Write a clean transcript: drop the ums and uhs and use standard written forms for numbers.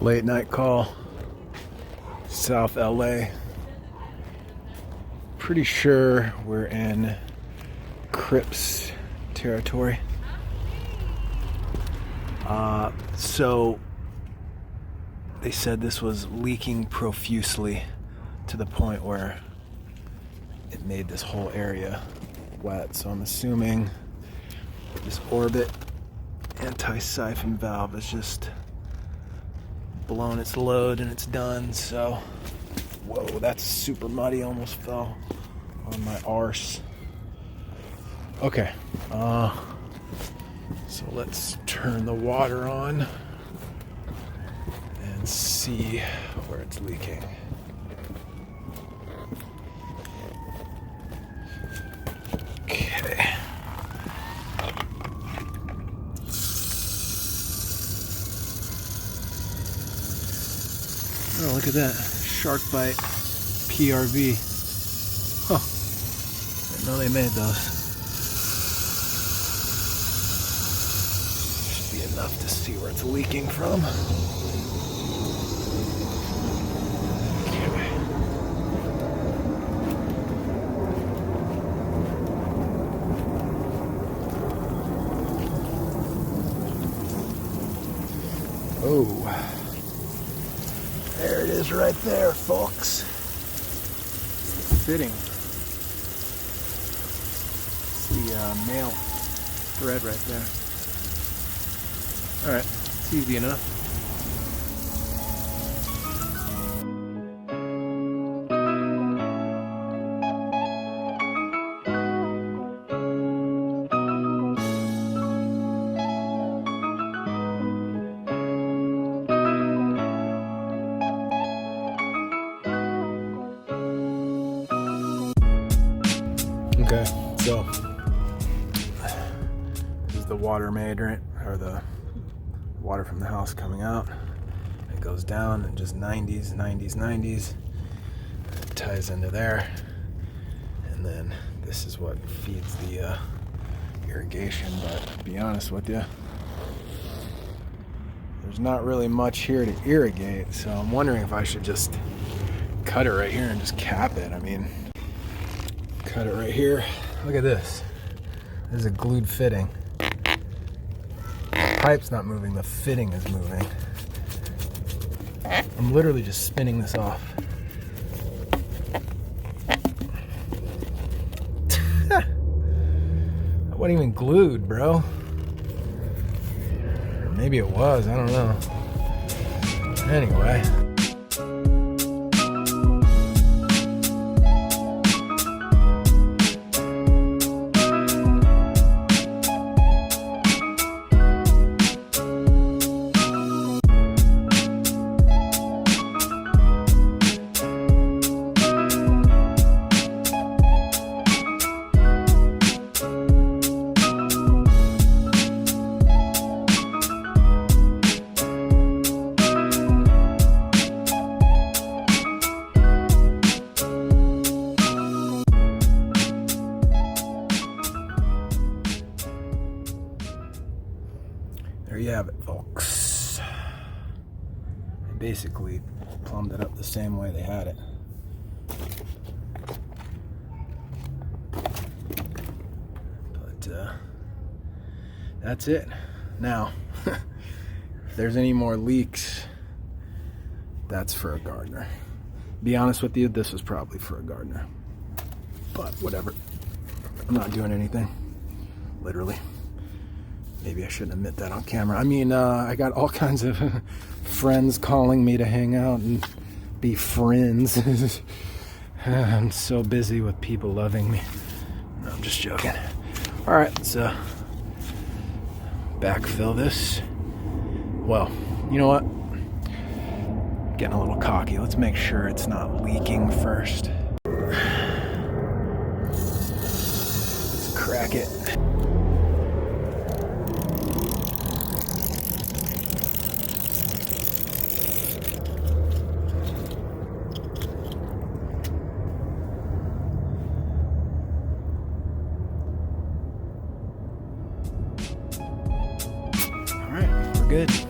Late night call, South LA. Pretty sure we're in Crips territory. So they said this was leaking profusely to the point where it made this whole area wet. So I'm assuming this Orbin anti-siphon valve is just blown its load and it's done. So, whoa, that's super muddy. Almost fell on my arse. Okay, so let's turn the water on and see where it's leaking. Okay. Oh, look at that. Shark bite PRV. Huh. Didn't know they made those. Should be enough to see where it's leaking from. Okay. Oh. There it is right there, folks. Fitting. It's the male thread right there. Alright, it's easy enough. Okay, so this is the water main, right? Or the water from the house coming out. It goes down and just 90s, 90s, 90s. It ties into there. And then this is what feeds the irrigation. But to be honest with you, there's not really much here to irrigate. So I'm wondering if I should just cut it right here and just cap it. I mean, cut it right here. Look at this. This is a glued fitting. The pipe's not moving, the fitting is moving. I'm literally just spinning this off. That wasn't even glued, bro. Or maybe it was, I don't know. Anyway. There you have it, folks. I basically plumbed it up the same way they had it. But that's it. Now, if there's any more leaks, that's for a gardener. Be honest with you, this was probably for a gardener. But whatever. I'm not doing anything. Literally. Maybe I shouldn't admit that on camera. I mean, I got all kinds of friends calling me to hang out and be friends. I'm so busy with people loving me. No, I'm just joking. All right, let's backfill this. Well, you know what? Getting a little cocky. Let's make sure it's not leaking first. Let's crack it. All right, we're good.